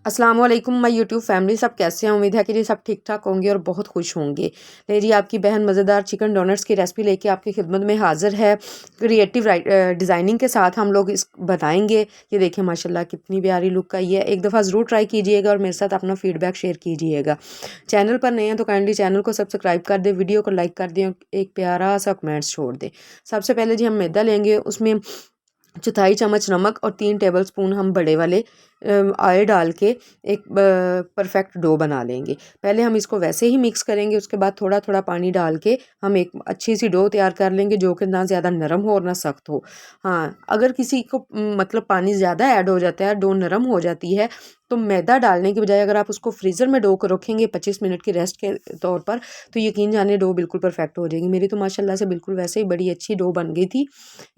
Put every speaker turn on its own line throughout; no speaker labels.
अस्सलाम वालेकुम my YouTube family, सब कैसे हैं। उम्मीद है कि जी सब ठीक ठाक होंगे और बहुत खुश होंगे। ले जी आपकी बहन मज़ेदार चिकन डोनट्स की रेसिपी लेके आपकी खिदमत में हाज़िर है। क्रिएटिव डिज़ाइनिंग के साथ हम लोग इस बनाएंगे। ये देखें माशाल्लाह कितनी प्यारी लुक का ये है। एक दफ़ा ज़रूर ट्राई कीजिएगा और मेरे साथ अपना फीडबैक शेयर कीजिएगा। चैनल पर नए हैं तो काइंडली चैनल को सब्सक्राइब कर दें, वीडियो को लाइक कर दें, एक प्यारा सा कमेंट्स छोड़ दें। सबसे पहले जी हम मैदा लेंगे, उसमें चौथाई चम्मच नमक और 3 टेबलस्पून हम बड़े वाले ऑयल डाल के एक परफेक्ट डो बना लेंगे। पहले हम इसको वैसे ही मिक्स करेंगे, उसके बाद थोड़ा थोड़ा पानी डाल के हम एक अच्छी सी डो तैयार कर लेंगे जो कि ना ज़्यादा नरम हो और ना सख्त हो। हाँ, अगर किसी को मतलब पानी ज़्यादा ऐड हो जाता है, डो नरम हो जाती है, तो मैदा डालने के बजाय अगर आप उसको फ्रीज़र में डो को रखेंगे 25 मिनट की रेस्ट के तौर पर, तो यकीन जानिए डो बिल्कुल परफेक्ट हो जाएगी। मेरी तो माशाल्लाह से बिल्कुल वैसे ही बड़ी अच्छी डो बन गई थी।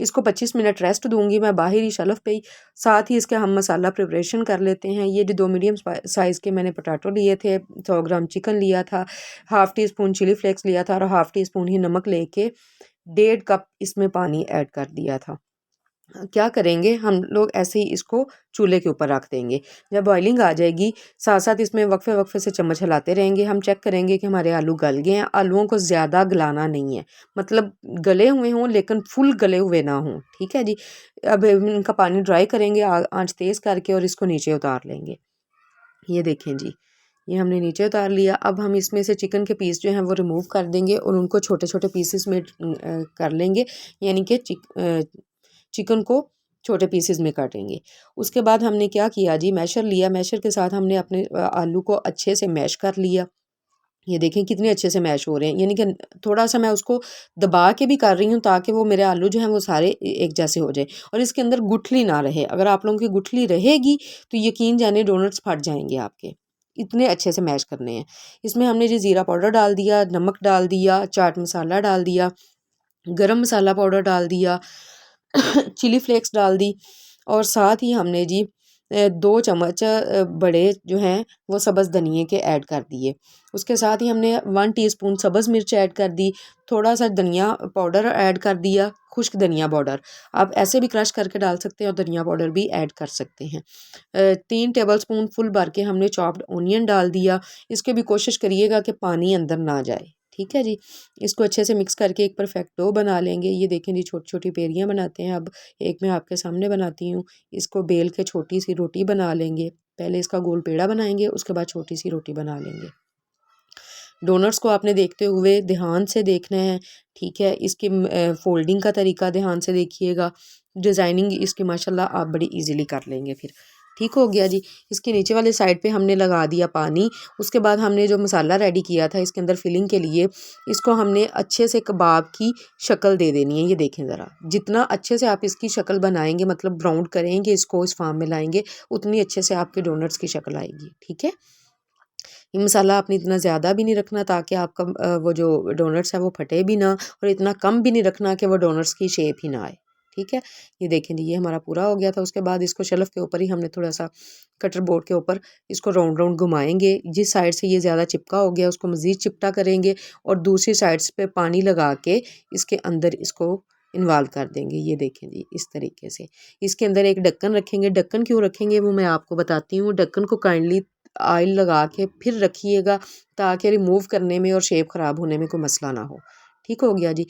इसको 25 मिनट रेस्ट दूंगी मैं बाहर ही शेल्फ पे ही। साथ ही इसके हम मसाला प्रिपरेशन कर लेते हैं। ये जो 2 मीडियम साइज़ के मैंने पोटैटो लिए थे, 100 ग्राम चिकन लिया था, half teaspoon chilli flakes लिया था और हाफ़ टी स्पून ही नमक लेके 1.5 कप इसमें पानी ऐड कर दिया था। क्या करेंगे हम लोग, ऐसे ही इसको चूल्हे के ऊपर रख देंगे। जब बॉइलिंग आ जाएगी, साथ साथ इसमें वक्फे वक्फे से चम्मच हिलाते रहेंगे। हम चेक करेंगे कि हमारे आलू गल गए हैं। आलूओं को ज़्यादा गलाना नहीं है, मतलब गले हुए हों लेकिन फुल गले हुए ना हों। ठीक है जी। अब इनका पानी ड्राई करेंगे आंच तेज़ करके और इसको नीचे उतार लेंगे। ये देखें जी, ये हमने नीचे उतार लिया। अब हम इसमें से चिकन के पीस जो हैं वो रिमूव कर देंगे और उनको छोटे छोटे पीसेस में कर लेंगे, यानी कि चिकन को छोटे पीसेस में काटेंगे। उसके बाद हमने क्या किया जी, मैशर लिया। मैशर के साथ हमने अपने आलू को अच्छे से मैश कर लिया। ये देखें कितने अच्छे से मैश हो रहे हैं, यानी कि थोड़ा सा मैं उसको दबा के भी कर रही हूँ ताकि वो मेरे आलू जो हैं वो सारे एक जैसे हो जाए और इसके अंदर गुठली ना रहे। अगर आप लोगों की गुठली रहेगी तो यकीन जाने डोनट्स फट जाएंगे आपके, इतने अच्छे से मैश करने हैं। इसमें हमने जी ज़ीरा पाउडर डाल दिया, नमक डाल दिया, चाट मसाला डाल दिया, गरम मसाला पाउडर डाल दिया, चिली फ्लेक्स डाल दी और साथ ही हमने जी 2 चम्मच बड़े जो हैं वो सब्ज़ धनिए के ऐड कर दिए। उसके साथ ही हमने 1 टीस्पून सब्ज़ मिर्च ऐड कर दी, थोड़ा सा धनिया पाउडर ऐड कर दिया, खुश्क धनिया पाउडर। आप ऐसे भी क्रश करके डाल सकते हैं और धनिया पाउडर भी ऐड कर सकते हैं। 3 टेबलस्पून फुल भर के हमने चॉप्ड ऑनियन डाल दिया। इसके भी कोशिश करिएगा कि पानी अंदर ना जाए। ठीक है जी। इसको अच्छे से मिक्स करके एक परफेक्ट डो बना लेंगे। ये देखें जी, छोटी छोटी पेरियाँ बनाते हैं। अब एक मैं आपके सामने बनाती हूँ। इसको बेल के छोटी सी रोटी बना लेंगे। पहले इसका गोल पेड़ा बनाएंगे, उसके बाद छोटी सी रोटी बना लेंगे। डोनट्स को आपने देखते हुए ध्यान से देखना है। ठीक है, इसकी फोल्डिंग का तरीका ध्यान से देखिएगा। डिज़ाइनिंग इसकी माशाल्लाह आप बड़ी इजीली कर लेंगे फिर। ठीक हो गया जी। इसके नीचे वाले साइड पे हमने लगा दिया पानी। उसके बाद हमने जो मसाला रेडी किया था इसके अंदर फिलिंग के लिए, इसको हमने अच्छे से कबाब की शक्ल दे देनी है। ये देखें ज़रा, जितना अच्छे से आप इसकी शक्ल बनाएंगे, मतलब ब्राउन करेंगे इसको, इस फॉर्म में लाएंगे, उतनी अच्छे से आपके डोनट्स की शक्ल आएगी। ठीक है। ये मसाला आपने इतना ज़्यादा भी नहीं रखना ताकि आपका वो जो डोनट्स है वो फटे भी ना, और इतना कम भी नहीं रखना कि वो डोनट्स की शेप ही ना आए। ठीक है। ये देखें जी, ये हमारा पूरा हो गया था। उसके बाद इसको शेल्फ के ऊपर ही हमने थोड़ा सा कटर बोर्ड के ऊपर इसको राउंड राउंड घुमाएंगे। जिस साइड से ये ज़्यादा चिपका हो गया उसको मज़ीद चिपटा करेंगे और दूसरी साइड्स पे पानी लगा के इसके अंदर इसको इन्वॉल्व कर देंगे। ये देखें जी, इस तरीके से। इसके अंदर एक ढक्कन रखेंगे। ढक्कन क्यों रखेंगे वो मैं आपको बताती हूँ। ढक्कन को काइंडली ऑयल लगा के फिर रखिएगा ताकि रिमूव करने में और शेप ख़राब होने में कोई मसला ना हो। ठीक हो गया जी।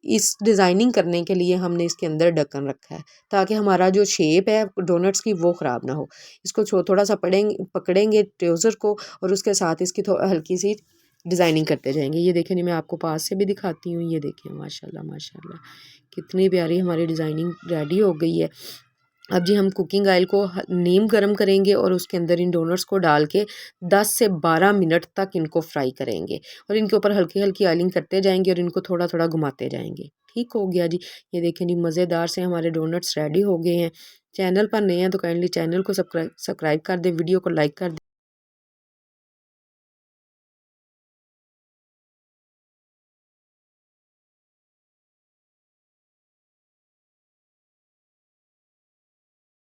इस डिज़ाइनिंग करने के लिए हमने इसके अंदर ढक्कन रखा है ताकि हमारा जो शेप है डोनट्स की वो ख़राब ना हो। इसको थोड़ा सा पकड़ेंगे ट्रोज़र को और उसके साथ इसकी हल्की सी डिज़ाइनिंग करते जाएंगे। ये देखें, मैं आपको पास से भी दिखाती हूँ। ये देखें माशाल्लाह माशाल्लाह कितनी प्यारी हमारी डिज़ाइनिंग रेडी हो गई है। अब जी हम कुकिंग ऑयल को नीम गरम करेंगे और उसके अंदर इन डोनट्स को डाल के 10 से 12 मिनट तक इनको फ्राई करेंगे और इनके ऊपर हल्की हल्की ऑयलिंग करते जाएंगे और इनको थोड़ा थोड़ा घुमाते जाएंगे। ठीक हो गया जी। ये देखें जी, मज़ेदार से हमारे डोनट्स रेडी हो गए हैं। चैनल पर नए हैं तो काइंडली चैनल को सब्सक्राइब कर दें, वीडियो को लाइक कर दें।